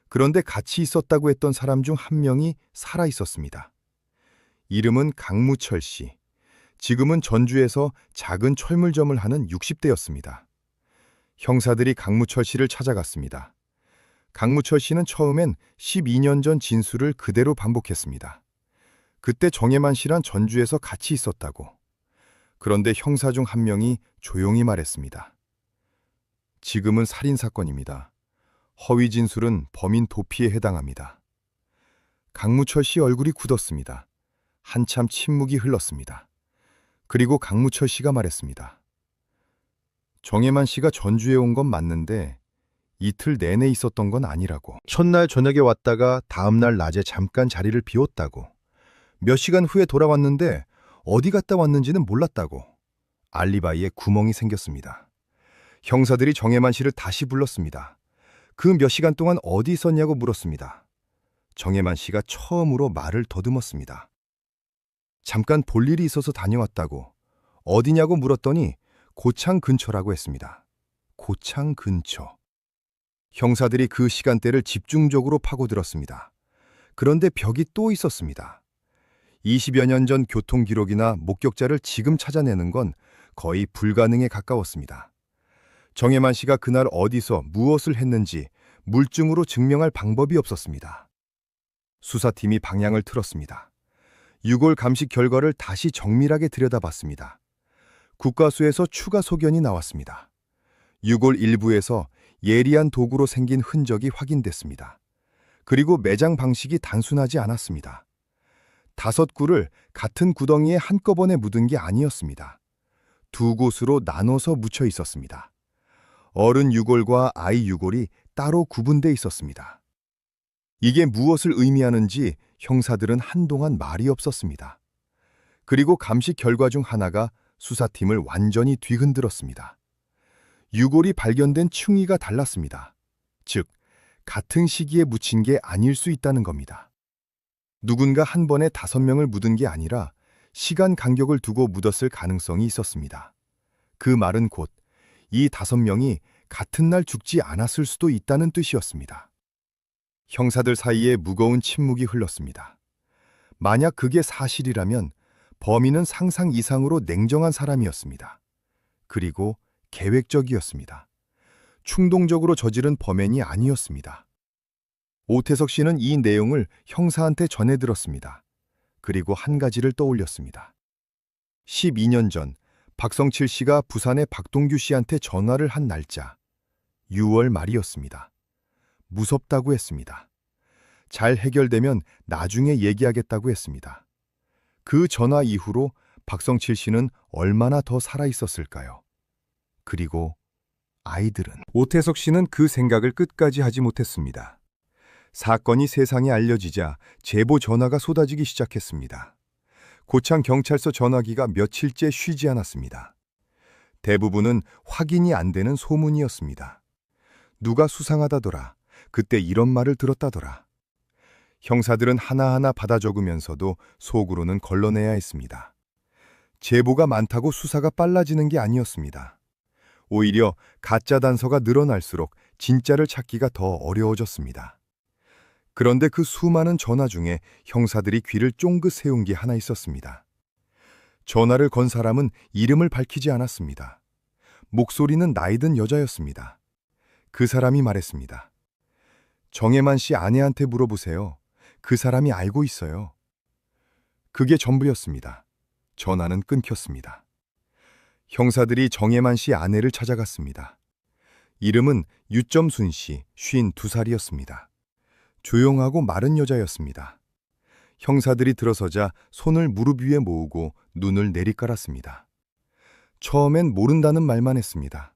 그런데 같이 있었다고 했던 사람 중 한 명이 살아 있었습니다. 이름은 강무철 씨. 지금은 전주에서 작은 철물점을 하는 60대였습니다. 형사들이 강무철 씨를 찾아갔습니다. 강무철 씨는 처음엔 12년 전 진술을 그대로 반복했습니다. 그때 정혜만 씨랑 전주에서 같이 있었다고. 그런데 형사 중 한 명이 조용히 말했습니다. 지금은 살인사건입니다. 허위 진술은 범인 도피에 해당합니다. 강무철 씨 얼굴이 굳었습니다. 한참 침묵이 흘렀습니다. 그리고 강무철 씨가 말했습니다. 정혜만 씨가 전주에 온 건 맞는데 이틀 내내 있었던 건 아니라고. 첫날 저녁에 왔다가 다음날 낮에 잠깐 자리를 비웠다고. 몇 시간 후에 돌아왔는데 어디 갔다 왔는지는 몰랐다고. 알리바이에 구멍이 생겼습니다. 형사들이 정혜만 씨를 다시 불렀습니다. 그 몇 시간 동안 어디 있었냐고 물었습니다. 정혜만 씨가 처음으로 말을 더듬었습니다. 잠깐 볼 일이 있어서 다녀왔다고. 어디냐고 물었더니 고창 근처라고 했습니다. 고창 근처. 형사들이 그 시간대를 집중적으로 파고들었습니다. 그런데 벽이 또 있었습니다. 20여 년 전 교통 기록이나 목격자를 지금 찾아내는 건 거의 불가능에 가까웠습니다. 정혜만 씨가 그날 어디서 무엇을 했는지 물증으로 증명할 방법이 없었습니다. 수사팀이 방향을 틀었습니다. 유골 감식 결과를 다시 정밀하게 들여다봤습니다. 국과수에서 추가 소견이 나왔습니다. 유골 일부에서 예리한 도구로 생긴 흔적이 확인됐습니다. 그리고 매장 방식이 단순하지 않았습니다. 5굴을 같은 구덩이에 한꺼번에 묻은 게 아니었습니다. 2곳으로 나눠서 묻혀 있었습니다. 어른 유골과 아이 유골이 따로 구분돼 있었습니다. 이게 무엇을 의미하는지 형사들은 한동안 말이 없었습니다. 그리고 감식 결과 중 하나가 수사팀을 완전히 뒤흔들었습니다. 유골이 발견된 층위가 달랐습니다. 즉, 같은 시기에 묻힌 게 아닐 수 있다는 겁니다. 누군가 한 번에 5명을 묻은 게 아니라 시간 간격을 두고 묻었을 가능성이 있었습니다. 그 말은 곧 이 5명이 같은 날 죽지 않았을 수도 있다는 뜻이었습니다. 형사들 사이에 무거운 침묵이 흘렀습니다. 만약 그게 사실이라면 범인은 상상 이상으로 냉정한 사람이었습니다. 그리고 계획적이었습니다. 충동적으로 저지른 범행이 아니었습니다. 오태석 씨는 이 내용을 형사한테 전해들었습니다. 그리고 한 가지를 떠올렸습니다. 12년 전 박성칠 씨가 부산의 박동규 씨한테 전화를 한 날짜, 6월 말이었습니다. 무섭다고 했습니다. 잘 해결되면 나중에 얘기하겠다고 했습니다. 그 전화 이후로 박성칠 씨는 얼마나 더 살아있었을까요? 그리고 아이들은? 오태석 씨는 그 생각을 끝까지 하지 못했습니다. 사건이 세상에 알려지자 제보 전화가 쏟아지기 시작했습니다. 고창 경찰서 전화기가 며칠째 쉬지 않았습니다. 대부분은 확인이 안 되는 소문이었습니다. 누가 수상하다더라. 그때 이런 말을 들었다더라. 형사들은 하나하나 받아 적으면서도 속으로는 걸러내야 했습니다. 제보가 많다고 수사가 빨라지는 게 아니었습니다. 오히려 가짜 단서가 늘어날수록 진짜를 찾기가 더 어려워졌습니다. 그런데 그 수많은 전화 중에 형사들이 귀를 쫑긋 세운 게 하나 있었습니다. 전화를 건 사람은 이름을 밝히지 않았습니다. 목소리는 나이든 여자였습니다. 그 사람이 말했습니다. 정혜만 씨 아내한테 물어보세요. 그 사람이 알고 있어요. 그게 전부였습니다. 전화는 끊겼습니다. 형사들이 정혜만 씨 아내를 찾아갔습니다. 이름은 유점순 씨, 52살이었습니다. 조용하고 마른 여자였습니다. 형사들이 들어서자 손을 무릎 위에 모으고 눈을 내리깔았습니다. 처음엔 모른다는 말만 했습니다.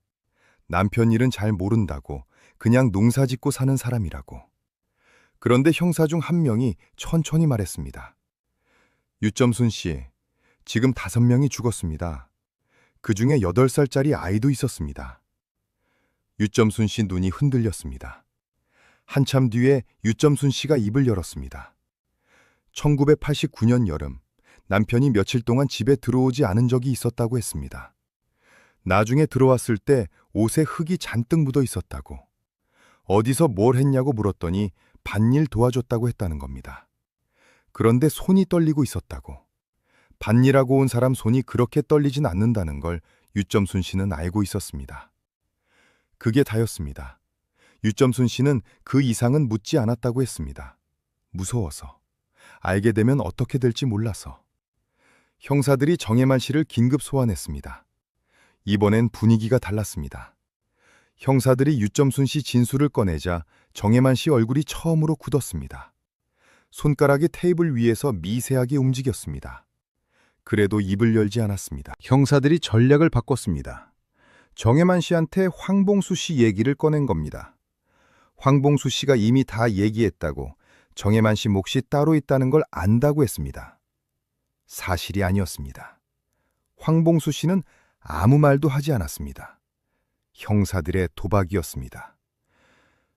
남편 일은 잘 모른다고, 그냥 농사 짓고 사는 사람이라고. 그런데 형사 중 한 명이 천천히 말했습니다. 유점순 씨, 지금 5명이 죽었습니다. 그 중에 8살짜리 아이도 있었습니다. 유점순 씨 눈이 흔들렸습니다. 한참 뒤에 유점순 씨가 입을 열었습니다. 1989년 여름, 남편이 며칠 동안 집에 들어오지 않은 적이 있었다고 했습니다. 나중에 들어왔을 때 옷에 흙이 잔뜩 묻어 있었다고. 어디서 뭘 했냐고 물었더니 밭일 도와줬다고 했다는 겁니다. 그런데 손이 떨리고 있었다고. 밭일하고 온 사람 손이 그렇게 떨리진 않는다는 걸 유점순 씨는 알고 있었습니다. 그게 다였습니다. 유점순 씨는 그 이상은 묻지 않았다고 했습니다. 무서워서. 알게 되면 어떻게 될지 몰라서. 형사들이 정혜만 씨를 긴급 소환했습니다. 이번엔 분위기가 달랐습니다. 형사들이 유점순 씨 진술을 꺼내자 정혜만 씨 얼굴이 처음으로 굳었습니다. 손가락이 테이블 위에서 미세하게 움직였습니다. 그래도 입을 열지 않았습니다. 형사들이 전략을 바꿨습니다. 정혜만 씨한테 황봉수 씨 얘기를 꺼낸 겁니다. 황봉수 씨가 이미 다 얘기했다고, 정혜만 씨 몫이 따로 있다는 걸 안다고 했습니다. 사실이 아니었습니다. 황봉수 씨는 아무 말도 하지 않았습니다. 형사들의 도박이었습니다.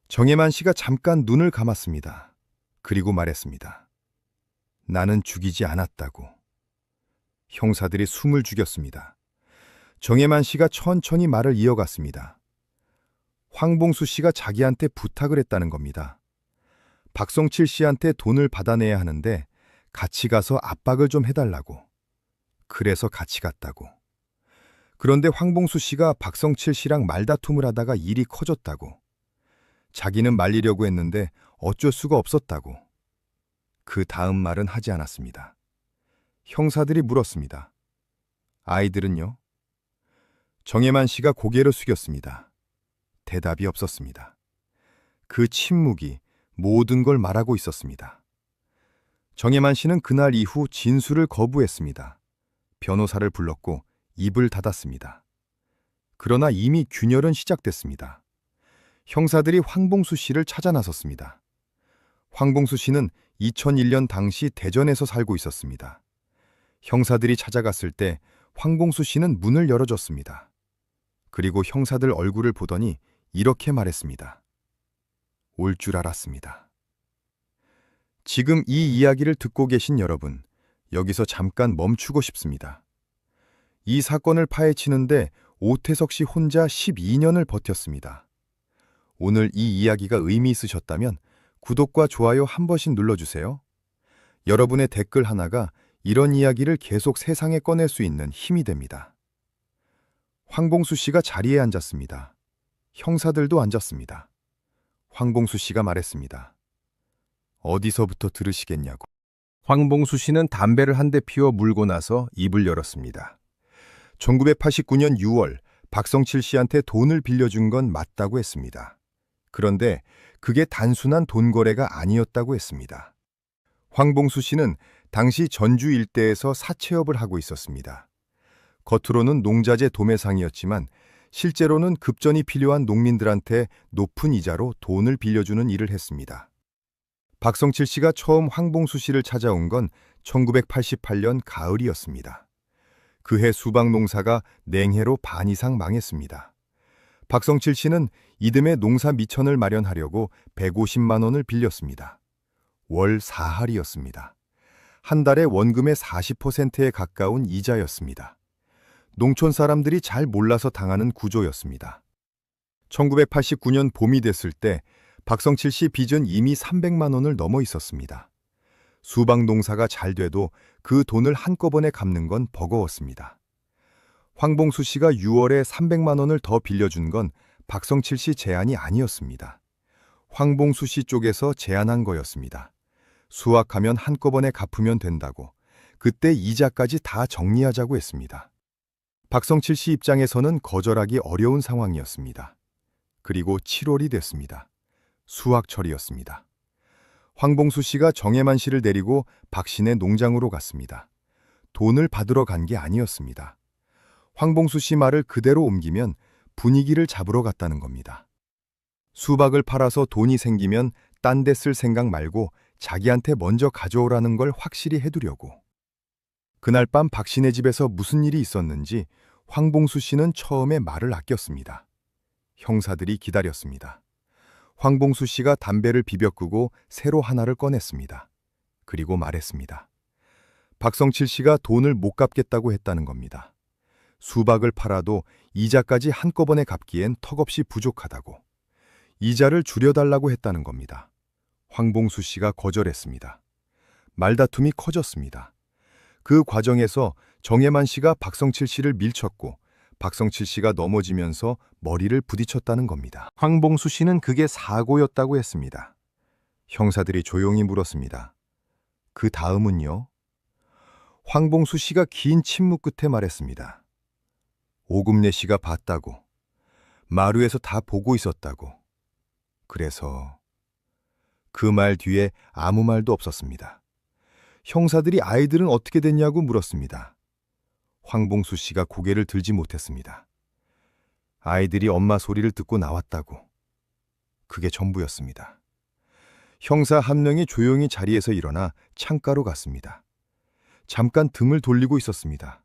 정혜만 씨가 잠깐 눈을 감았습니다. 그리고 말했습니다. 나는 죽이지 않았다고. 형사들이 숨을 죽였습니다. 정혜만 씨가 천천히 말을 이어갔습니다. 황봉수 씨가 자기한테 부탁을 했다는 겁니다. 박성칠 씨한테 돈을 받아내야 하는데 같이 가서 압박을 좀 해달라고. 그래서 같이 갔다고. 그런데 황봉수 씨가 박성칠 씨랑 말다툼을 하다가 일이 커졌다고. 자기는 말리려고 했는데 어쩔 수가 없었다고. 그 다음 말은 하지 않았습니다. 형사들이 물었습니다. 아이들은요? 정혜만 씨가 고개를 숙였습니다. 대답이 없었습니다. 그 침묵이 모든 걸 말하고 있었습니다. 정혜만 씨는 그날 이후 진술을 거부했습니다. 변호사를 불렀고 입을 닫았습니다. 그러나 이미 균열은 시작됐습니다. 형사들이 황봉수 씨를 찾아 나섰습니다. 황봉수 씨는 2001년 당시 대전에서 살고 있었습니다. 형사들이 찾아갔을 때 황봉수 씨는 문을 열어줬습니다. 그리고 형사들 얼굴을 보더니 이렇게 말했습니다. 올 줄 알았습니다. 지금 이 이야기를 듣고 계신 여러분, 여기서 잠깐 멈추고 싶습니다. 이 사건을 파헤치는데 오태석 씨 혼자 12년을 버텼습니다. 오늘 이 이야기가 의미 있으셨다면 구독과 좋아요 한 번씩 눌러주세요. 여러분의 댓글 하나가 이런 이야기를 계속 세상에 꺼낼 수 있는 힘이 됩니다. 황봉수 씨가 자리에 앉았습니다. 형사들도 앉았습니다. 황봉수 씨가 말했습니다. 어디서부터 들으시겠냐고. 황봉수 씨는 담배를 한 대 피워 물고 나서 입을 열었습니다. 1989년 6월 박성칠 씨한테 돈을 빌려준 건 맞다고 했습니다. 그런데 그게 단순한 돈 거래가 아니었다고 했습니다. 황봉수 씨는 당시 전주 일대에서 사채업을 하고 있었습니다. 겉으로는 농자재 도매상이었지만 실제로는 급전이 필요한 농민들한테 높은 이자로 돈을 빌려주는 일을 했습니다. 박성칠 씨가 처음 황봉수 씨를 찾아온 건 1988년 가을이었습니다. 그해 수박 농사가 냉해로 반 이상 망했습니다. 박성칠 씨는 이듬해 농사 미천을 마련하려고 150만 원을 빌렸습니다. 월 4할이었습니다. 한 달에 원금의 40%에 가까운 이자였습니다. 농촌 사람들이 잘 몰라서 당하는 구조였습니다. 1989년 봄이 됐을 때 박성칠 씨 빚은 이미 300만 원을 넘어 있었습니다. 수박 농사가 잘 돼도 그 돈을 한꺼번에 갚는 건 버거웠습니다. 황봉수 씨가 6월에 300만 원을 더 빌려준 건 박성칠 씨 제안이 아니었습니다. 황봉수 씨 쪽에서 제안한 거였습니다. 수확하면 한꺼번에 갚으면 된다고, 그때 이자까지 다 정리하자고 했습니다. 박성칠 씨 입장에서는 거절하기 어려운 상황이었습니다. 그리고 7월이 됐습니다. 수확철이었습니다. 황봉수 씨가 정혜만 씨를 데리고 박씨네 농장으로 갔습니다. 돈을 받으러 간 게 아니었습니다. 황봉수 씨 말을 그대로 옮기면 분위기를 잡으러 갔다는 겁니다. 수박을 팔아서 돈이 생기면 딴 데 쓸 생각 말고 자기한테 먼저 가져오라는 걸 확실히 해두려고. 그날 밤 박씨네 집에서 무슨 일이 있었는지 황봉수 씨는 처음에 말을 아꼈습니다. 형사들이 기다렸습니다. 황봉수 씨가 담배를 비벼 끄고 새로 하나를 꺼냈습니다. 그리고 말했습니다. 박성칠 씨가 돈을 못 갚겠다고 했다는 겁니다. 수박을 팔아도 이자까지 한꺼번에 갚기엔 턱없이 부족하다고. 이자를 줄여달라고 했다는 겁니다. 황봉수 씨가 거절했습니다. 말다툼이 커졌습니다. 그 과정에서 정혜만 씨가 박성칠 씨를 밀쳤고 박성칠 씨가 넘어지면서 머리를 부딪혔다는 겁니다. 황봉수 씨는 그게 사고였다고 했습니다. 형사들이 조용히 물었습니다. 그 다음은요? 황봉수 씨가 긴 침묵 끝에 말했습니다. 오금래 씨가 봤다고. 마루에서 다 보고 있었다고. 그래서 그 말 뒤에 아무 말도 없었습니다. 형사들이 아이들은 어떻게 됐냐고 물었습니다. 황봉수 씨가 고개를 들지 못했습니다. 아이들이 엄마 소리를 듣고 나왔다고. 그게 전부였습니다. 형사 한 명이 조용히 자리에서 일어나 창가로 갔습니다. 잠깐 등을 돌리고 있었습니다.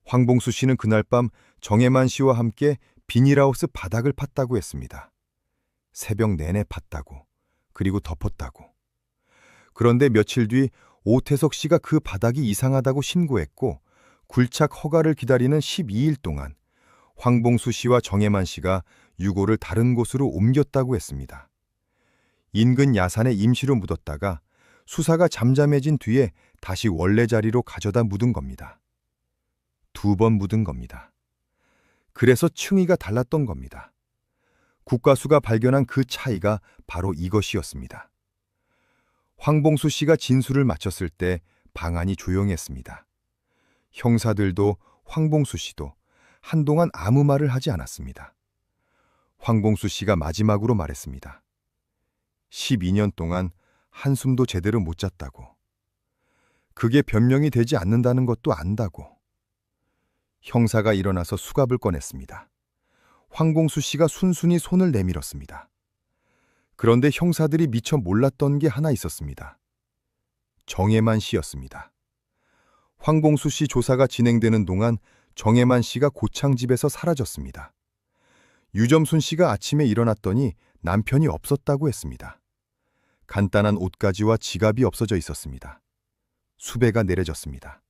황봉수 씨는 그날 밤 정혜만 씨와 함께 비닐하우스 바닥을 팠다고 했습니다. 새벽 내내 팠다고. 그리고 덮었다고. 그런데 며칠 뒤 오태석 씨가 그 바닥이 이상하다고 신고했고 굴착 허가를 기다리는 12일 동안 황봉수 씨와 정혜만 씨가 유골을 다른 곳으로 옮겼다고 했습니다. 인근 야산에 임시로 묻었다가 수사가 잠잠해진 뒤에 다시 원래 자리로 가져다 묻은 겁니다. 2번 묻은 겁니다. 그래서 층위가 달랐던 겁니다. 국과수가 발견한 그 차이가 바로 이것이었습니다. 황봉수 씨가 진술을 마쳤을 때 방안이 조용했습니다. 형사들도 황봉수 씨도 한동안 아무 말을 하지 않았습니다. 황봉수 씨가 마지막으로 말했습니다. 12년 동안 한숨도 제대로 못 잤다고. 그게 변명이 되지 않는다는 것도 안다고. 형사가 일어나서 수갑을 꺼냈습니다. 황봉수 씨가 순순히 손을 내밀었습니다. 그런데 형사들이 미처 몰랐던 게 하나 있었습니다. 정혜만 씨였습니다. 황봉수 씨 조사가 진행되는 동안 정혜만 씨가 고창집에서 사라졌습니다. 유점순 씨가 아침에 일어났더니 남편이 없었다고 했습니다. 간단한 옷가지와 지갑이 없어져 있었습니다. 수배가 내려졌습니다.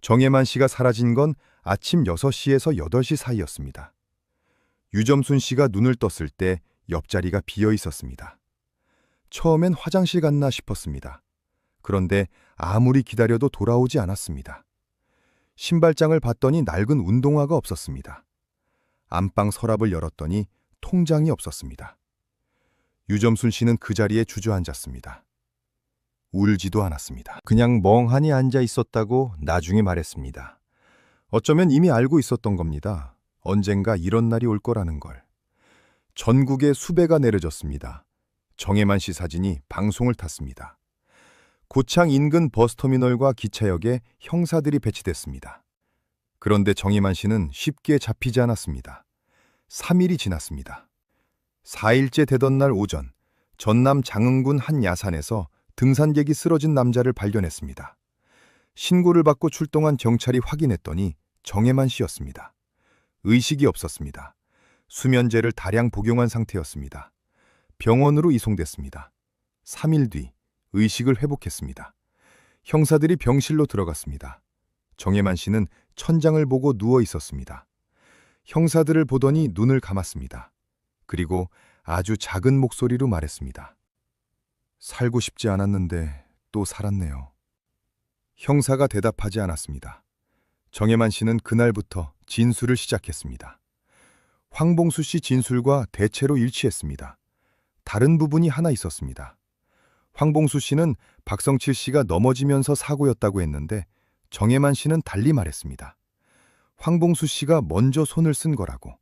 정혜만 씨가 사라진 건 아침 6시에서 8시 사이였습니다. 유점순 씨가 눈을 떴을 때 옆자리가 비어 있었습니다. 처음엔 화장실 갔나 싶었습니다. 그런데 아무리 기다려도 돌아오지 않았습니다. 신발장을 봤더니 낡은 운동화가 없었습니다. 안방 서랍을 열었더니 통장이 없었습니다. 유점순 씨는 그 자리에 주저앉았습니다. 울지도 않았습니다. 그냥 멍하니 앉아 있었다고 나중에 말했습니다. 어쩌면 이미 알고 있었던 겁니다. 언젠가 이런 날이 올 거라는 걸. 전국에 수배가 내려졌습니다. 정혜만 씨 사진이 방송을 탔습니다. 고창 인근 버스터미널과 기차역에 형사들이 배치됐습니다. 그런데 정혜만 씨는 쉽게 잡히지 않았습니다. 3일이 지났습니다. 4일째 되던 날 오전, 전남 장흥군 한 야산에서 등산객이 쓰러진 남자를 발견했습니다. 신고를 받고 출동한 경찰이 확인했더니 정혜만 씨였습니다. 의식이 없었습니다. 수면제를 다량 복용한 상태였습니다. 병원으로 이송됐습니다. 3일 뒤 의식을 회복했습니다. 형사들이 병실로 들어갔습니다. 정혜만 씨는 천장을 보고 누워 있었습니다. 형사들을 보더니 눈을 감았습니다. 그리고 아주 작은 목소리로 말했습니다. 살고 싶지 않았는데 또 살았네요. 형사가 대답하지 않았습니다. 정혜만 씨는 그날부터 진술을 시작했습니다. 황봉수 씨 진술과 대체로 일치했습니다. 다른 부분이 하나 있었습니다. 황봉수 씨는 박성칠 씨가 넘어지면서 사고였다고 했는데 정혜만 씨는 달리 말했습니다. 황봉수 씨가 먼저 손을 쓴 거라고,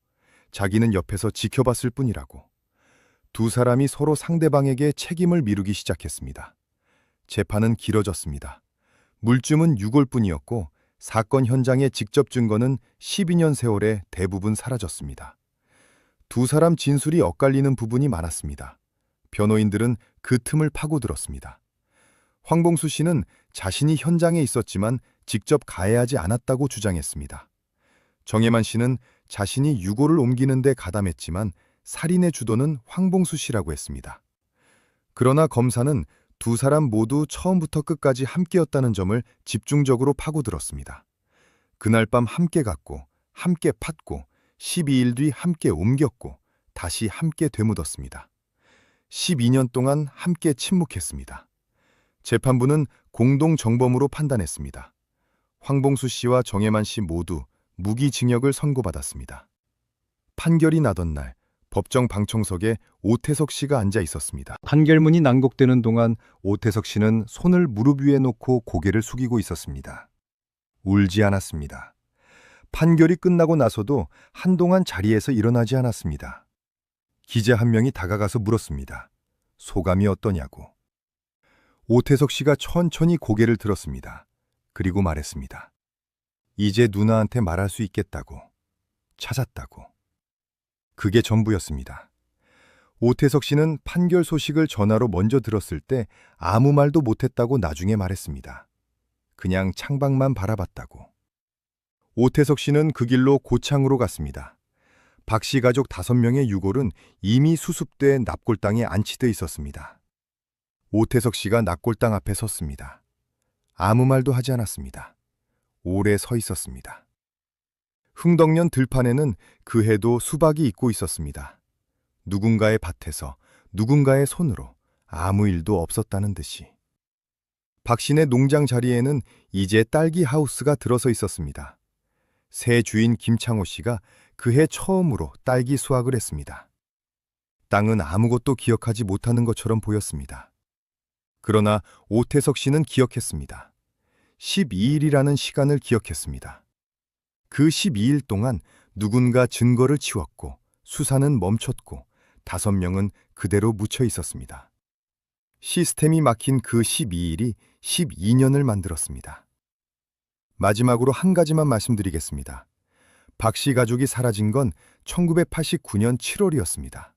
자기는 옆에서 지켜봤을 뿐이라고. 두 사람이 서로 상대방에게 책임을 미루기 시작했습니다. 재판은 길어졌습니다. 물증은 유골뿐이었고 사건 현장의 직접 증거는 12년 세월에 대부분 사라졌습니다. 두 사람 진술이 엇갈리는 부분이 많았습니다. 변호인들은 그 틈을 파고들었습니다. 황봉수 씨는 자신이 현장에 있었지만 직접 가해하지 않았다고 주장했습니다. 정혜만 씨는 자신이 유골을 옮기는 데 가담했지만 살인의 주도는 황봉수 씨라고 했습니다. 그러나 검사는 두 사람 모두 처음부터 끝까지 함께였다는 점을 집중적으로 파고들었습니다. 그날 밤 함께 갔고, 함께 팠고, 12일 뒤 함께 옮겼고, 다시 함께 되묻었습니다. 12년 동안 함께 침묵했습니다. 재판부는 공동정범으로 판단했습니다. 황봉수 씨와 정혜만 씨 모두 무기징역을 선고받았습니다. 판결이 나던 날, 법정 방청석에 오태석 씨가 앉아 있었습니다. 판결문이 낭독되는 동안 오태석 씨는 손을 무릎 위에 놓고 고개를 숙이고 있었습니다. 울지 않았습니다. 판결이 끝나고 나서도 한동안 자리에서 일어나지 않았습니다. 기자 한 명이 다가가서 물었습니다. 소감이 어떠냐고. 오태석 씨가 천천히 고개를 들었습니다. 그리고 말했습니다. 이제 누나한테 말할 수 있겠다고. 찾았다고. 그게 전부였습니다. 오태석 씨는 판결 소식을 전화로 먼저 들었을 때 아무 말도 못했다고 나중에 말했습니다. 그냥 창밖만 바라봤다고. 오태석 씨는 그 길로 고창으로 갔습니다. 박 씨 가족 5명의 유골은 이미 수습돼 납골당에 안치돼 있었습니다. 오태석 씨가 납골당 앞에 섰습니다. 아무 말도 하지 않았습니다. 오래 서 있었습니다. 흥덕면 들판에는 그 해도 수박이 익고 있었습니다. 누군가의 밭에서 누군가의 손으로 아무 일도 없었다는 듯이. 박신의 농장 자리에는 이제 딸기 하우스가 들어서 있었습니다. 새 주인 김창호 씨가 그해 처음으로 딸기 수확을 했습니다. 땅은 아무것도 기억하지 못하는 것처럼 보였습니다. 그러나 오태석 씨는 기억했습니다. 12일이라는 시간을 기억했습니다. 그 12일 동안 누군가 증거를 치웠고 수사는 멈췄고 5명은 그대로 묻혀 있었습니다. 시스템이 막힌 그 12일이 12년을 만들었습니다. 마지막으로 한 가지만 말씀드리겠습니다. 박 씨 가족이 사라진 건 1989년 7월이었습니다.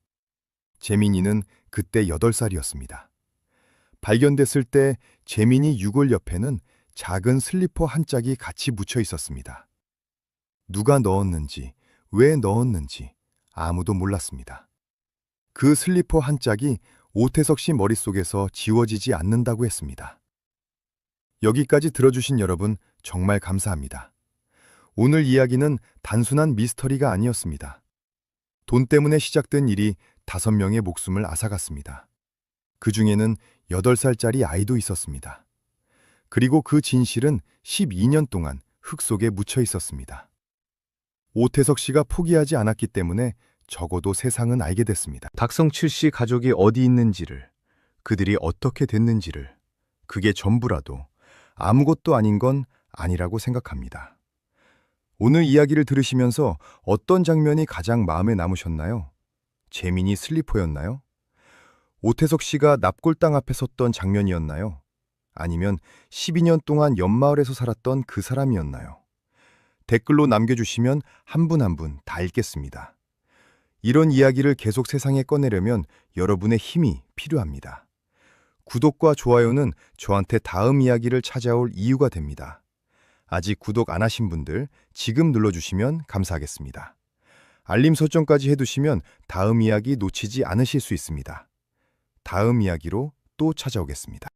재민이는 그때 8살이었습니다. 발견됐을 때 재민이 유골 옆에는 작은 슬리퍼 한 짝이 같이 묻혀 있었습니다. 누가 넣었는지, 왜 넣었는지 아무도 몰랐습니다. 그 슬리퍼 한 짝이 오태석 씨 머릿속에서 지워지지 않는다고 했습니다. 여기까지 들어주신 여러분 정말 감사합니다. 오늘 이야기는 단순한 미스터리가 아니었습니다. 돈 때문에 시작된 일이 5명의 목숨을 앗아갔습니다. 그 중에는 8살짜리 아이도 있었습니다. 그리고 그 진실은 12년 동안 흙 속에 묻혀 있었습니다. 오태석 씨가 포기하지 않았기 때문에 적어도 세상은 알게 됐습니다. 박성칠 씨 가족이 어디 있는지를, 그들이 어떻게 됐는지를, 그게 전부라도 아무것도 아닌 건 아니라고 생각합니다. 오늘 이야기를 들으시면서 어떤 장면이 가장 마음에 남으셨나요? 재민이 슬리퍼였나요? 오태석 씨가 납골당 앞에 섰던 장면이었나요? 아니면 12년 동안 옆마을에서 살았던 그 사람이었나요? 댓글로 남겨주시면 한 분 한 분 다 읽겠습니다. 이런 이야기를 계속 세상에 꺼내려면 여러분의 힘이 필요합니다. 구독과 좋아요는 저한테 다음 이야기를 찾아올 이유가 됩니다. 아직 구독 안 하신 분들 지금 눌러주시면 감사하겠습니다. 알림 설정까지 해두시면 다음 이야기 놓치지 않으실 수 있습니다. 다음 이야기로 또 찾아오겠습니다.